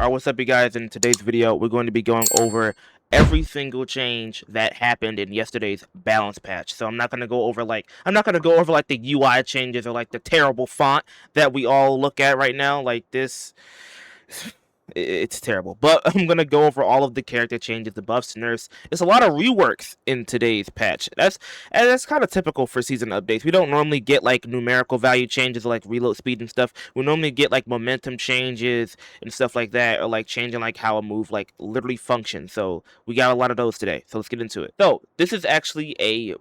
Alright, what's up you guys? In today's video, we're going to be going over every single change that happened in yesterday's balance patch. So I'm not going to go over like the UI changes or like the terrible font that we all look at right now. Like this it's terrible. But I'm going to go over all of the character changes, the buffs, nerfs. There's a lot of reworks in today's patch. That's kind of typical for season updates. We don't normally get like numerical value changes like reload speed and stuff. We normally get like momentum changes and stuff like that, or like changing like how a move like literally functions. So we got a lot of those today. So let's get into it. So this is actually a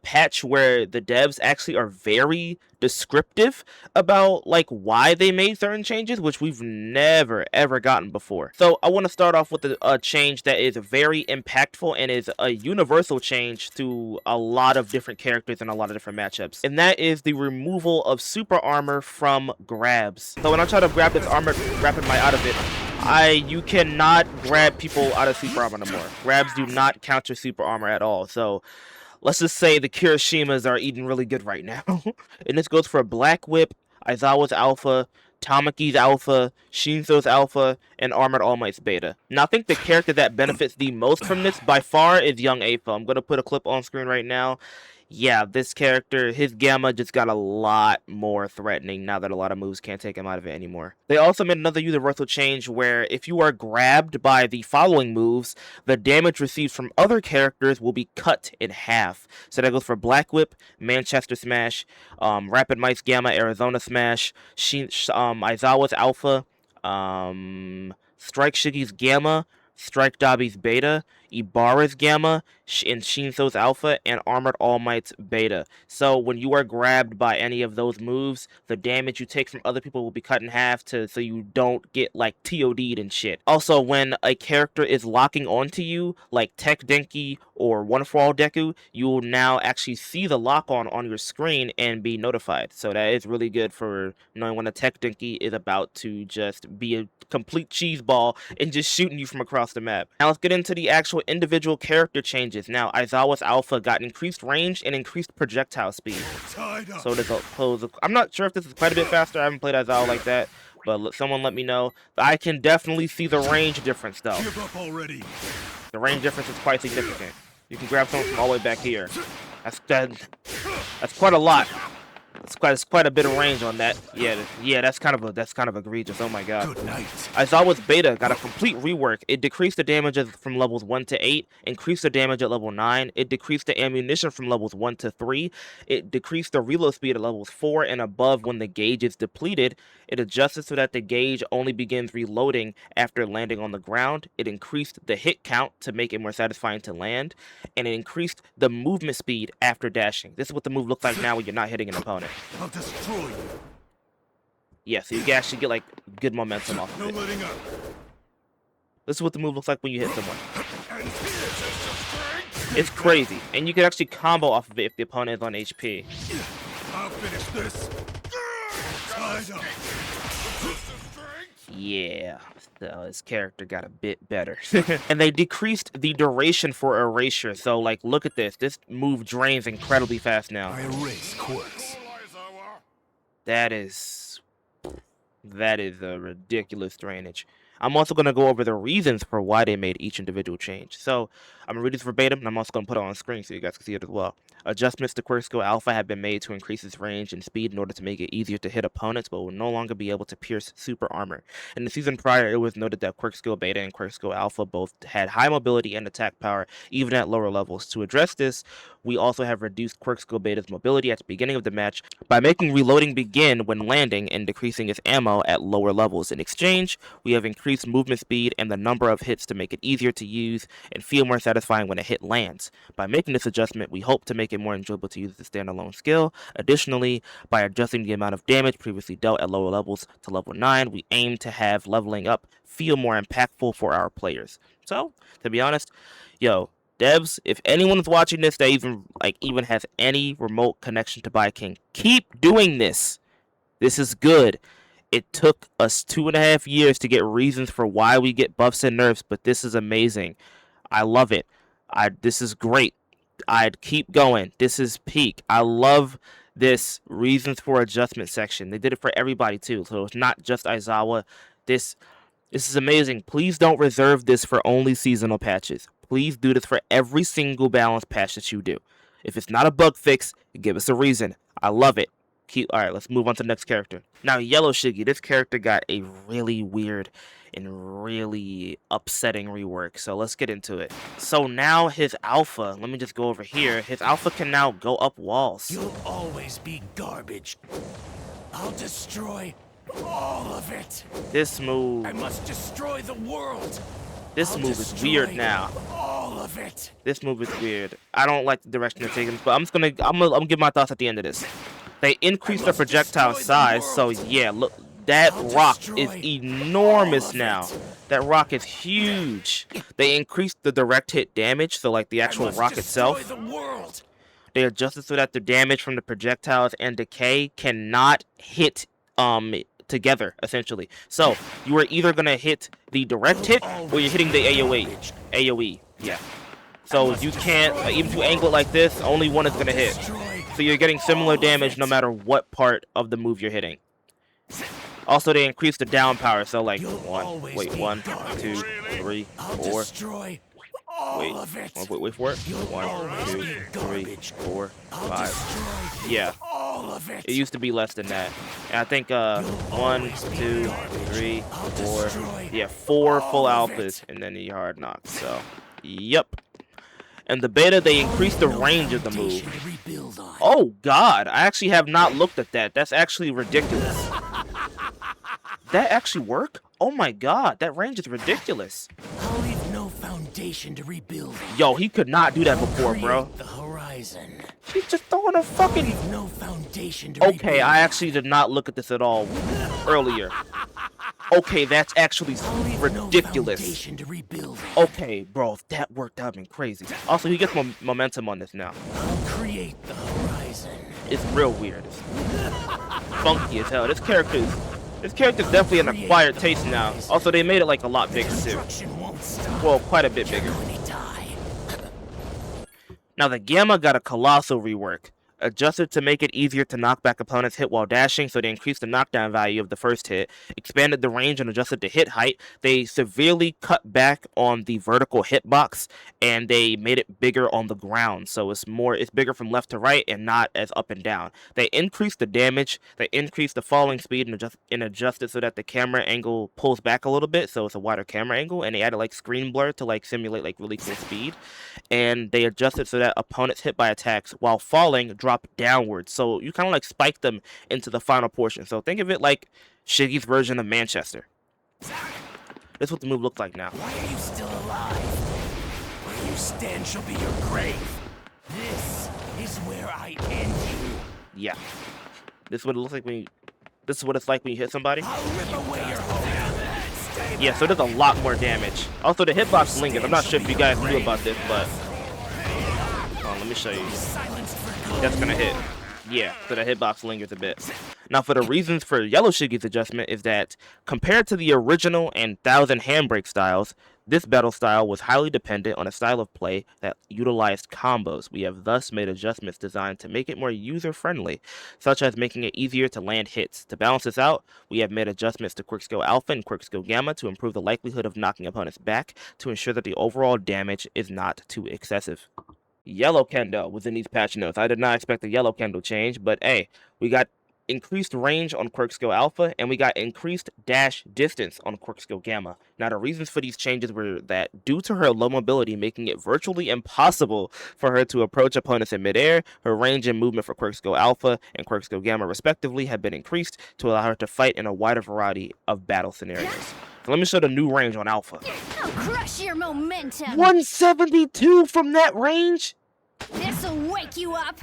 patch where the devs actually are very descriptive about like why they made certain changes, which we've never ever gotten before. So I want to start off with a change that is very impactful and is a universal change to a lot of different characters and a lot of different matchups, and that is the removal of super armor from grabs. So when I try to grab this armor, grabbing my out of it, you cannot grab people out of super armor no more. Grabs do not counter super armor at all. So let's just say the Kirishimas are eating really good right now. And this goes for Black Whip, Aizawa's Alpha, Tamaki's Alpha, Shinso's Alpha, and Armored All Might's Beta. Now, I think the character that benefits the most from this by far is Young Apha. I'm going to put a clip on screen right now. Yeah, this character, his Gamma just got a lot more threatening now that a lot of moves can't take him out of it anymore. They also made another universal change where if you are grabbed by the following moves, the damage received from other characters will be cut in half. So that goes for Black Whip, Manchester Smash, Rapid Might's Gamma, Arizona Smash, Aizawa's Alpha, Strike Shigi's Gamma, Strike Dabi's Beta, Ibarra's Gamma, and Shinso's Alpha, and Armored All Might's Beta. So when you are grabbed by any of those moves, the damage you take from other people will be cut in half so you don't get like TOD'd and shit. Also, when a character is locking onto you, like Tech Denki or One For All Deku, you will now actually see the lock on your screen and be notified. So that is really good for knowing when a Tech Denki is about to just be a complete cheese ball and just shooting you from across the map. Now let's get into the actual individual character changes. Now Aizawa's Alpha got increased range and increased projectile speed. So there's I'm not sure if this is quite a bit faster. I haven't played Aizawa like that, but someone let me know. I can definitely see the range difference though. The range difference is quite significant. You can grab someone from all the way back here. That's quite a lot. It's quite a bit of range on that. Yeah, that's kind of egregious. Oh my god. Good night. Aizawa's Beta got a complete rework. It decreased the damage from levels 1 to 8, increased the damage at level 9, it decreased the ammunition from levels 1 to 3, it decreased the reload speed at levels 4 and above when the gauge is depleted, it adjusted so that the gauge only begins reloading after landing on the ground, it increased the hit count to make it more satisfying to land, and it increased the movement speed after dashing. This is what the move looks like now when you're not hitting an opponent. I'll destroy you. Yeah, so you can actually get like good momentum off of it. No letting up. This is what the move looks like when you hit someone. It's crazy, and you can actually combo off of it if the opponent is on HP. I'll finish this. Tied up. Yeah, so his character got a bit better. And they decreased the duration for erasure, so like look at this. This move drains incredibly fast now. I erase quirks. That is a ridiculous drainage. I'm also going to go over the reasons for why they made each individual change. So I'm going to read this verbatim, and I'm also going to put it on screen so you guys can see it as well. Adjustments to Quirk Skill Alpha have been made to increase its range and speed in order to make it easier to hit opponents, but will no longer be able to pierce super armor. In the season prior, it was noted that Quirk Skill Beta and Quirk Skill Alpha both had high mobility and attack power, even at lower levels. To address this, we also have reduced Quirk Skill Beta's mobility at the beginning of the match by making reloading begin when landing and decreasing its ammo at lower levels. In exchange, we have increased movement speed and the number of hits to make it easier to use and feel more satisfying when a hit lands. By making this adjustment, we hope to make it more enjoyable to use as a standalone skill. Additionally, by adjusting the amount of damage previously dealt at lower levels to level 9, we aim to have leveling up feel more impactful for our players. So, to be honest, devs, if anyone's watching this that even has any remote connection to Buy King, keep doing this. This is good. It took us 2.5 years to get reasons for why we get buffs and nerfs, but this is amazing. I love it. This is great. I'd keep going. This is peak. I love this reasons for adjustment section. They did it for everybody too, so it's not just Aizawa. This This is amazing. Please don't reserve this for only seasonal patches. Please do this for every single balance patch that you do. If it's not a bug fix, give us a reason. I love it. Alright, let's move on to the next character. Now, Yellow Shiggy. This character got a really weird and really upsetting rework. So let's get into it. So now his alpha, let me just go over here. His alpha can now go up walls. You'll always be garbage. I'll destroy all of it. This move. I must destroy the world. This move is weird now. All of it. This move is weird. I don't like the direction they're taking, but I'm gonna give my thoughts at the end of this. They increased the projectile size, so yeah, look, that rock is enormous now. That rock is huge. They increased the direct hit damage, so like the actual rock itself. They adjusted so that the damage from the projectiles and decay cannot hit together, essentially. So you are either gonna hit the direct hit or you're hitting the AoE. Yeah. So you can't, even if you angle it like this, only one is gonna hit. So you're getting similar damage no matter what part of the move you're hitting. Also, they increased the down power, so like 1, 2, 3, 4. Wait for it. 1, 2, 3, 4, 5. Yeah. It used to be less than that. And I think 1, 2, 3, 4. Yeah, 4 full alphas and then the hard knock. So, yep. And the beta, they increased the range of the move. Oh god, I actually have not looked at that. That's actually ridiculous. That actually work? Oh my god, that range is ridiculous. I'll leave no foundation to rebuild. Yo, he could not do that before, bro. The horizon. He's just throwing a fucking... No foundation to okay, I actually did not look at this at all earlier. Okay, that's actually ridiculous. Okay, bro, if that worked, that would have been crazy. Also, he gets momentum on this now. I'll create the horizon. It's real weird. It's funky as hell. This character's definitely an acquired taste now. Also, they made it like a lot bigger too. Well, quite a bit bigger. Now, the Gamma got a colossal rework. Adjusted to make it easier to knock back opponents' hit while dashing, so they increased the knockdown value of the first hit, expanded the range and adjusted the hit height. They severely cut back on the vertical hitbox, and they made it bigger on the ground, so it's bigger from left to right and not as up and down. They increased the damage, they increased the falling speed and adjusted so that the camera angle pulls back a little bit, so it's a wider camera angle, and they added like screen blur to like simulate like really cool speed. And they adjusted so that opponents hit by attacks while falling drop downwards, so you kind of like spike them into the final portion. So think of it like Shiggy's version of Manchester. That's what the move looks like now. Why are you still alive? Where you stand shall be your grave. This is where I end you. Yeah. This is what it looks like when you... This is what it's like when you hit somebody. I'll rip away your home. Yeah, so there's a lot more damage. Also, the hitbox lingers. I'm not sure if you guys knew about this, but... Oh, let me show you. That's gonna hit. Yeah, so the hitbox lingers a bit. Now, for the reasons for Yellow Shiggy's adjustment is that, compared to the original and 1000 handbrake styles, this battle style was highly dependent on a style of play that utilized combos. We have thus made adjustments designed to make it more user-friendly, such as making it easier to land hits. To balance this out, we have made adjustments to Quick Skill Alpha and Quick Skill Gamma to improve the likelihood of knocking opponents back to ensure that the overall damage is not too excessive. Yellow Kendo was in these patch notes. I did not expect the Yellow Kendo change, but hey, we got increased range on Quirk Skill Alpha, and we got increased dash distance on Quirk Skill Gamma. Now, the reasons for these changes were that due to her low mobility, making it virtually impossible for her to approach opponents in midair, her range and movement for Quirk Skill Alpha and Quirk Skill Gamma, respectively, have been increased to allow her to fight in a wider variety of battle scenarios. So let me show the new range on Alpha. I'll crush your momentum. 172 from that range? This'll wake you up.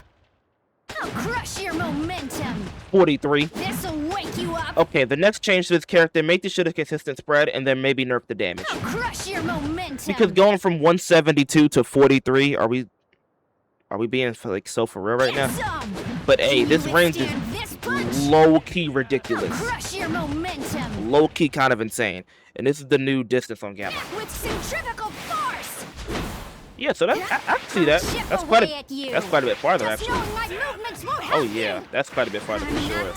I'll crush your momentum. 43. This'll wake you up. Okay, the next change to this character, make this shit a consistent spread, and then maybe nerf the damage. I'll crush your momentum. Because going from 172 to 43, are we being like so for real right now? But hey, this range is low-key ridiculous. I'll crush your momentum. Low-key kind of insane. And this is the new distance on Gamma. With centrifugal force. Yeah, so that I can see that. That's quite a bit farther actually. Oh yeah, that's quite a bit farther for sure.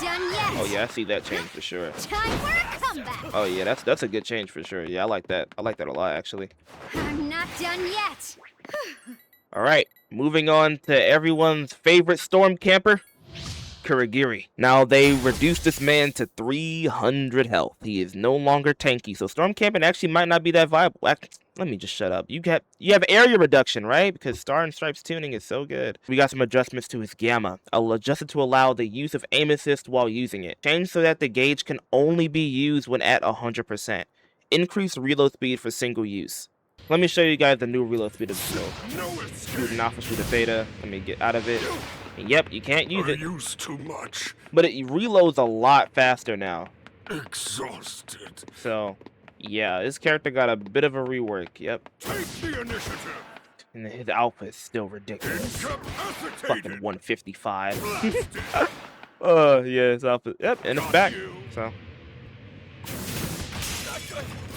Oh yeah, I see that change for sure. Time for a comeback. Oh yeah, that's a good change for sure. Yeah, I like that. I like that a lot actually. I'm not done yet. All right, moving on to everyone's favorite storm camper, Kurogiri. Now they reduced this man to 300 health. He is no longer tanky, so storm camping actually might not be that viable. Let me just shut up. You have area reduction, right? Because Star and Stripes tuning is so good. We got some adjustments to his gamma. I'll adjust it to allow the use of aim assist while using it. Change so that the gauge can only be used when at 100%. Increase reload speed for single use. Let me show you guys the new reload speed of the scope. Shoot an alpha, shoot a beta. Let me get out of it. And yep, you can't use it. Use too much. But it reloads a lot faster now. Exhausted. So, yeah, this character got a bit of a rework. Yep. Take the initiative. And his alpha is still ridiculous. Fucking 155. Oh, yeah, his alpha. Yep, and it's back. So,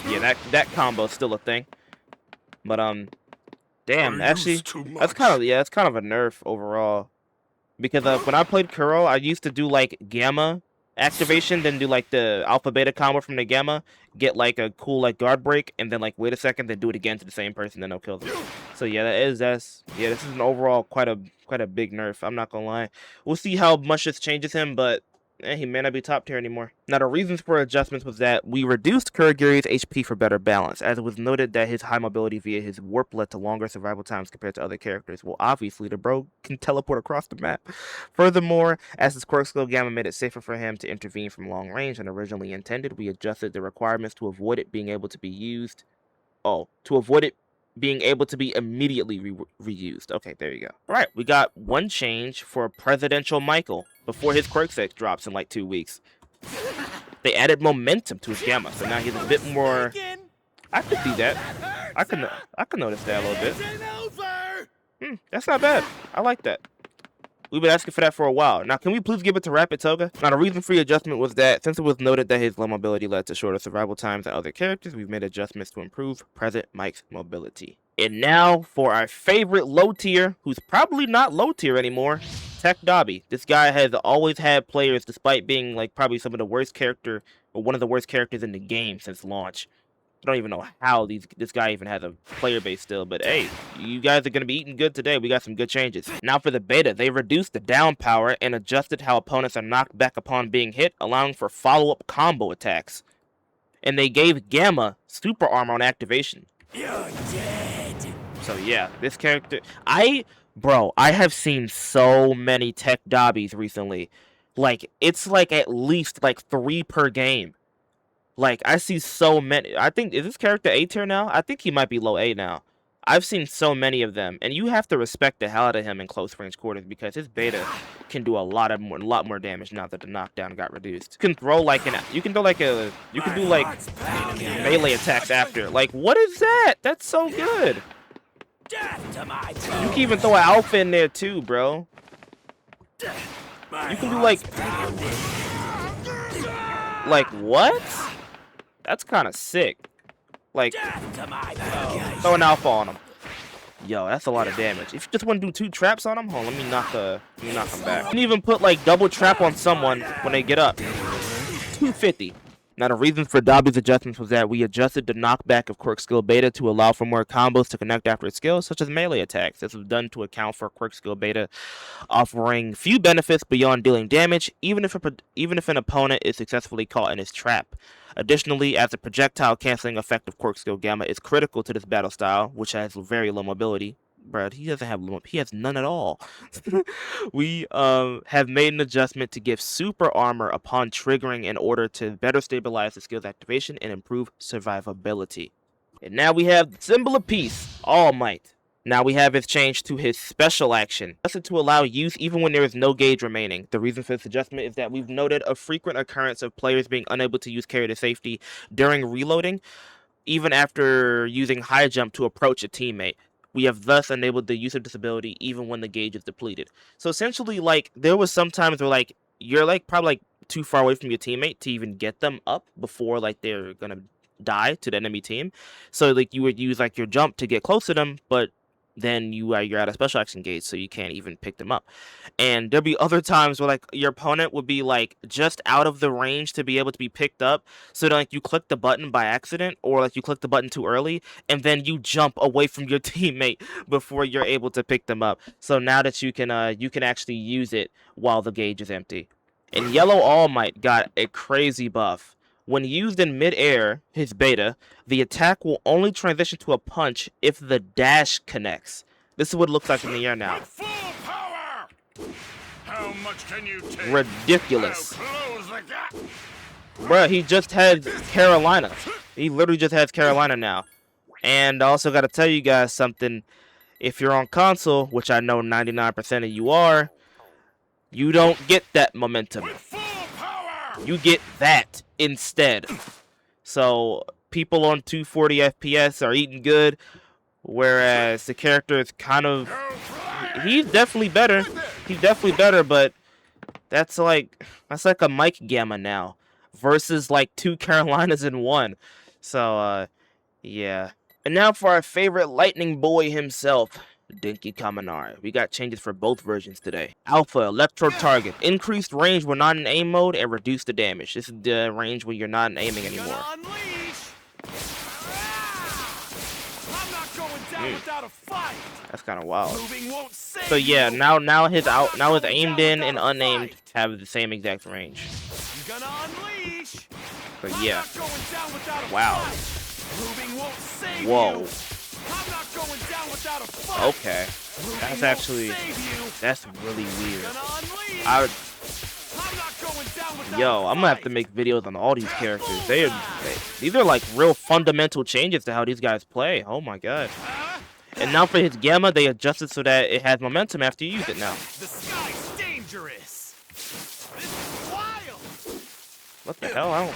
yeah, that combo's still a thing. But damn, actually, that's kind of a nerf overall. Because when I played Kuro, I used to do like gamma activation, then do like the alpha beta combo from the gamma, get like a cool like guard break, and then like wait a second, then do it again to the same person, then they'll kill them. So yeah, this is an overall quite a big nerf. I'm not gonna lie. We'll see how much this changes him, but he may not be top tier anymore. Now, the reasons for adjustments was that we reduced Kurogiri's HP for better balance, as it was noted that his high mobility via his warp led to longer survival times compared to other characters. Well, obviously, the bro can teleport across the map. Furthermore, as his quirk skill gamma made it safer for him to intervene from long range than originally intended, we adjusted the requirements to avoid it being able to be used. To avoid it being able to be immediately reused. Okay, there you go. All right, we got one change for Presidential Michael before his quirk set drops in like 2 weeks. They added momentum to his gamma, so now he's a bit more. I could see that. I can notice that a little bit. That's not bad. I like that. We've been asking for that for a while. Now, can we please give it to Rapid Toga? Now, the reason for the adjustment was that since it was noted that his low mobility led to shorter survival times than other characters, we've made adjustments to improve Present Mike's mobility. And now for our favorite low tier, who's probably not low tier anymore, Tech Dabi. This guy has always had players, despite being like probably some of the worst character, or one of the worst characters in the game since launch. I don't even know how this guy even has a player base still, but hey, you guys are going to be eating good today. We got some good changes. Now for the beta, they reduced the down power and adjusted how opponents are knocked back upon being hit, allowing for follow-up combo attacks. And they gave Gamma super armor on activation. You're dead. So yeah, this character, I have seen so many Tech Dabis recently. Like, it's like at least like 3 per game. Like, I see so many. I think, is this character A tier now? I think he might be low A now. I've seen so many of them, and you have to respect the hell out of him in close range quarters because his beta can do a lot more damage now that the knockdown got reduced. You can throw like you can do like melee attacks after. Like, what is that? That's so good. You can even throw an alpha in there too, bro. You can do like what? That's kind of sick. Like, throw an alpha on him. Yo, that's a lot of damage. If you just want to do 2 traps on him, hold on, let me knock him back. You can even put like double trap on someone when they get up. 250. Now, the reason for Dabi's adjustments was that we adjusted the knockback of Quirk Skill Beta to allow for more combos to connect after its skills, such as melee attacks. This was done to account for Quirk Skill Beta offering few benefits beyond dealing damage, even if an opponent is successfully caught in his trap. Additionally, as the projectile canceling effect of Quirk Skill Gamma is critical to this battle style, which has very low mobility. Bruh, he has none at all. We have made an adjustment to give super armor upon triggering in order to better stabilize the skill's activation and improve survivability. And now we have the Symbol of Peace, All Might. Now we have his change to his special action, adjusted to allow use even when there is no gauge remaining. The reason for this adjustment is that we've noted a frequent occurrence of players being unable to use carry to safety during reloading, even after using high jump to approach a teammate. We have thus enabled the use of disability even when the gauge is depleted. So essentially, like, there was some times where, like, you're, like, probably, like, too far away from your teammate to even get them up before, like, they're gonna die to the enemy team. So, like, you would use, like, your jump to get close to them, but then you're at a special action gauge, so you can't even pick them up. And there'll be other times where like your opponent would be like just out of the range to be able to be picked up, so that, like you click the button by accident, or like you click the button too early, and then you jump away from your teammate before you're able to pick them up. So now that you can actually use it while the gauge is empty. And Yellow All Might got a crazy buff. When used in mid-air, his beta, the attack will only transition to a punch if the dash connects. This is what it looks like in the air now. With full power! How much can you take? Ridiculous. I'll close the gap. Bruh, he just has Carolina. He literally just has Carolina now. And I also got to tell you guys something. If you're on console, which I know 99% of you are, you don't get that momentum. With full power! You get that instead. So people on 240 FPS are eating good, whereas the character is kind of, he's definitely better. He's definitely better, but that's like a Mike Gamma now versus like 2 Carolinas in 1. So yeah. And now for our favorite lightning boy himself, Denki Kaminari. We got changes for both versions today. Alpha, Electro Target. Increased range when not in aim mode and reduce the damage. This is the range when you're not in aiming anymore. That's kind of wild. So yeah, now his aimed in and unaimed have the same exact range. So yeah. Wow. Whoa. Okay. That's really weird. Yo, I'm gonna have to make videos on all these characters. These are like real fundamental changes to how these guys play. Oh my god. And now for his Gamma, they adjusted so that it has momentum after you use it now. The sky's dangerous. This is wild. What the hell?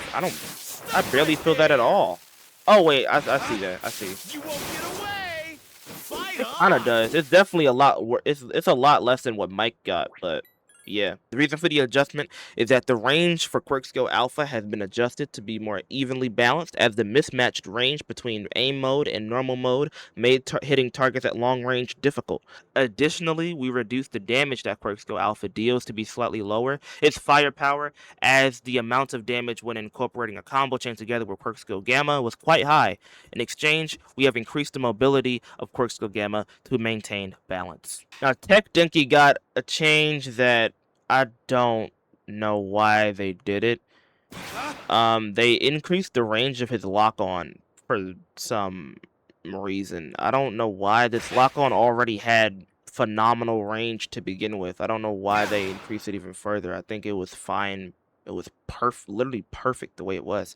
I barely feel that at all. Oh wait, I see that. I see. You won't get away. Fight It kind of does. It's definitely a lot. It's a lot less than what Mike got, but yeah. The reason for the adjustment is that the range for Quirk Skill Alpha has been adjusted to be more evenly balanced, as the mismatched range between aim mode and normal mode made hitting targets at long range difficult. Additionally, we reduced the damage that Quirk Skill Alpha deals to be slightly lower. Its firepower, as the amount of damage when incorporating a combo chain together with Quirk Skill Gamma, was quite high. In exchange, we have increased the mobility of Quirk Skill Gamma to maintain balance. Now, Tech Denki got a change that I don't know why they did it. They increased the range of his lock-on for some reason. I don't know why. This lock-on already had phenomenal range to begin with. I don't know why they increased it even further. I think it was fine. It was literally perfect the way it was.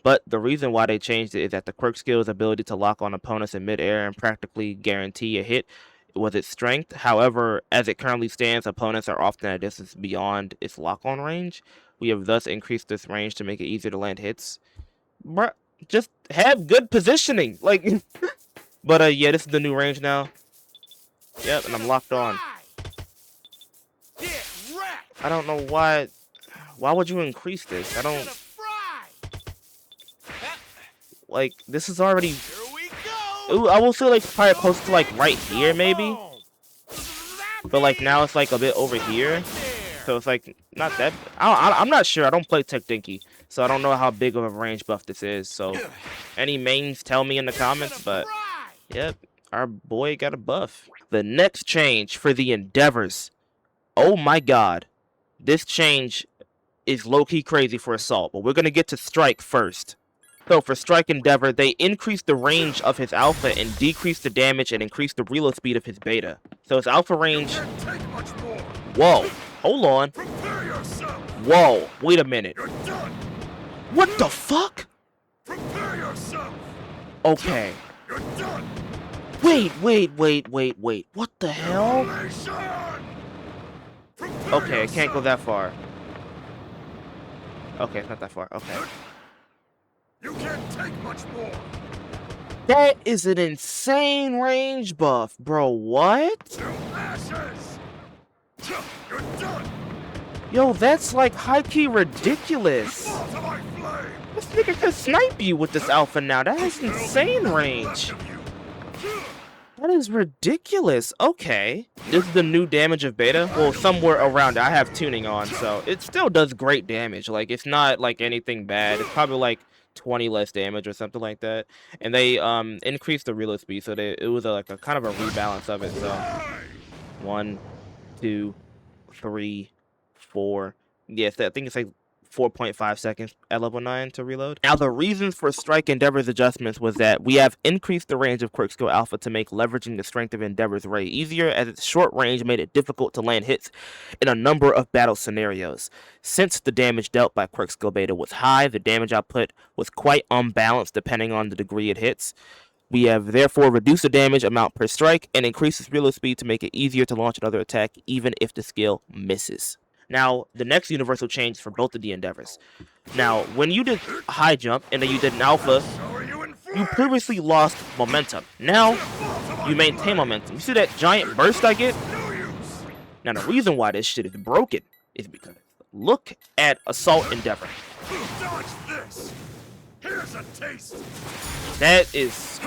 But the reason why they changed it is that the Quirk Skill's ability to lock on opponents in mid-air and practically guarantee a hit was its strength. However, as it currently stands, opponents are often at a distance beyond its lock-on range. We have thus increased this range to make it easier to land hits. Bruh, just have good positioning. Like, but yeah, this is the new range now. Yep, and I'm locked on. I don't know why. Why would you increase this? I don't. Like, this is already. Ooh, I will say like probably close to like right here maybe, but like now it's like a bit over here, so it's like not that. I'm not sure. I don't play Tech Denki, so I don't know how big of a range buff this is. So any mains tell me in the comments. But yep, our boy got a buff. The next change for the Endeavors. Oh my god, this change is low-key crazy for Assault, but we're gonna get to Strike first. So for Strike Endeavor, they increased the range of his alpha and decreased the damage and increased the reload speed of his beta. So his alpha range. Whoa, hold on. Whoa, wait a minute. What the fuck? Okay. Wait. What the hell? Okay, I can't go that far. Okay, it's not that far. Okay. You can't take much more. That is an insane range buff, bro. What? To ashes. You're done. Yo, that's like high-key ridiculous. Fall to my flame. This nigga can snipe you with this alpha now. That is insane range. That is ridiculous. Okay. This is the new damage of beta. Well, somewhere around it. I have tuning on, so it still does great damage. Like, it's not like anything bad. It's probably like 20 less damage or something like that. And they increased the reload speed, so it was like a kind of a rebalance of it. So 1, 2, 3, 4. Yes, I think it's like 4.5 seconds at level 9 to reload. Now, the reasons for Strike Endeavor's adjustments was that we have increased the range of Quirk Skill Alpha to make leveraging the strength of Endeavor's Ray easier, as its short range made it difficult to land hits in a number of battle scenarios. Since the damage dealt by Quirk Skill Beta was high, the damage output was quite unbalanced depending on the degree it hits. We have therefore reduced the damage amount per strike and increased its reload speed to make it easier to launch another attack even if the skill misses. Now, the next universal change for both of the Endeavors. Now, when you did high jump and then you did an alpha, you previously lost momentum. Now, you maintain momentum. You see that giant burst I get? Now, the reason why this shit is broken is because look at Assault Endeavor. Dodge this! Here's a taste! That is...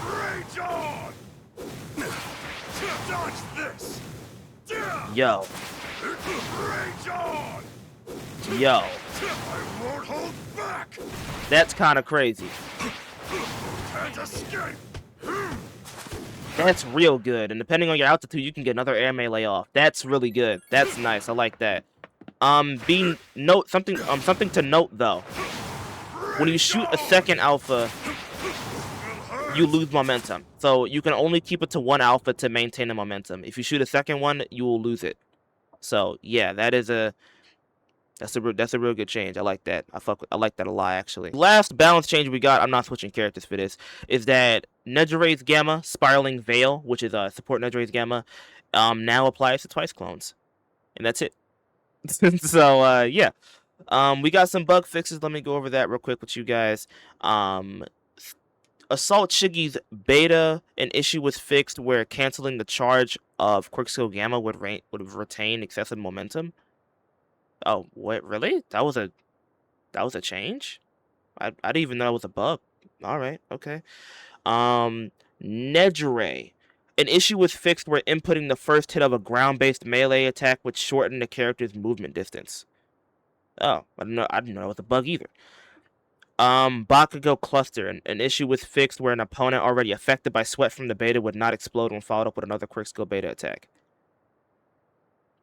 Rage on! Dodge this! Yo. Rage on! Yo. I won't hold back! That's kind of crazy. Can't escape! That's real good. And depending on your altitude, you can get another air melee off. That's really good. That's nice. I like that. Something to note though. When you shoot a second alpha, you lose momentum. So you can only keep it to one alpha to maintain the momentum. If you shoot a second one, you will lose it. So yeah, that's a real good change. I like that. I like that a lot actually. Last balance change we got, I'm not switching characters for this, is that Nejire's Gamma Spiraling Veil, which is support Nejire's Gamma, now applies to twice clones. And that's it. So yeah. We got some bug fixes. Let me go over that real quick with you guys. Assault Shigi's beta, an issue was fixed where canceling the charge of Quirk Skill Gamma would retain excessive momentum. Oh, what? Really? That was a change? I didn't even know it was a bug. All right, okay. Nejire. An issue was fixed where inputting the first hit of a ground-based melee attack would shorten the character's movement distance. Oh, I didn't know it was a bug either. Bakugo Cluster. An issue was fixed where an opponent already affected by sweat from the beta would not explode when followed up with another Quick Skill beta attack.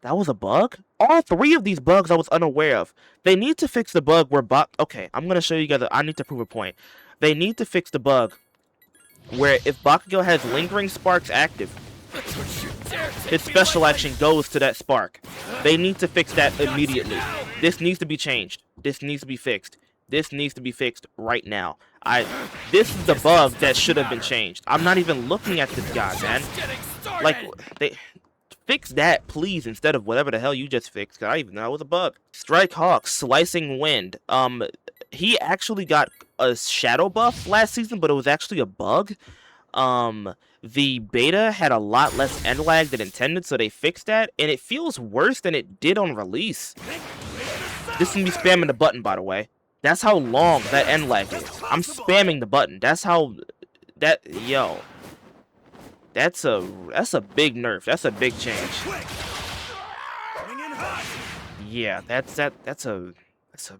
That was a bug? All three of these bugs I was unaware of. They need to fix the bug where Okay, I'm going to show you guys. I need to prove a point. They need to fix the bug where if Bakugo has lingering sparks active, his special action goes to that spark. They need to fix that immediately. This needs to be changed. This needs to be fixed. This needs to be fixed right now. This is the bug that should have been changed. I'm not even looking at this guy, man. Like, they fix that, please, instead of whatever the hell you just fixed. Cause I even know it was a bug. Strike Hawk, Slicing Wind. He actually got a shadow buff last season, but it was actually a bug. The beta had a lot less end lag than intended, so they fixed that, and it feels worse than it did on release. This is me spamming the button, by the way. That's how long that end lag is. I'm spamming the button. That's how yo. That's a big nerf. That's a big change. Yeah, that's a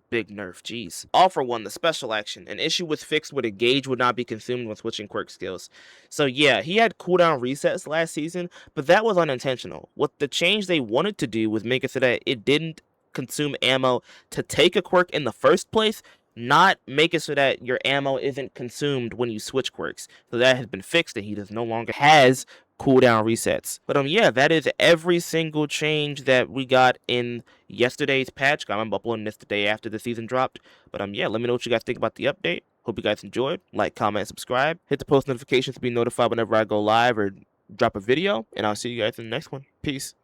big nerf. Jeez. All for one, the special action. An issue was fixed where the gauge would not be consumed when switching quirk skills. So yeah, he had cooldown resets last season, but that was unintentional. What the change they wanted to do was make it so that it didn't consume ammo to take a quirk in the first place, not make it so that your ammo isn't consumed when you switch quirks. So that has been fixed, and he does no longer has cooldown resets. But yeah, that is every single change that we got in yesterday's patch. I'm uploading this the day after the season dropped. But yeah, let me know what you guys think about the update. Hope you guys enjoyed. Like, comment, subscribe. Hit the post notifications to be notified whenever I go live or drop a video. And I'll see you guys in the next one. Peace.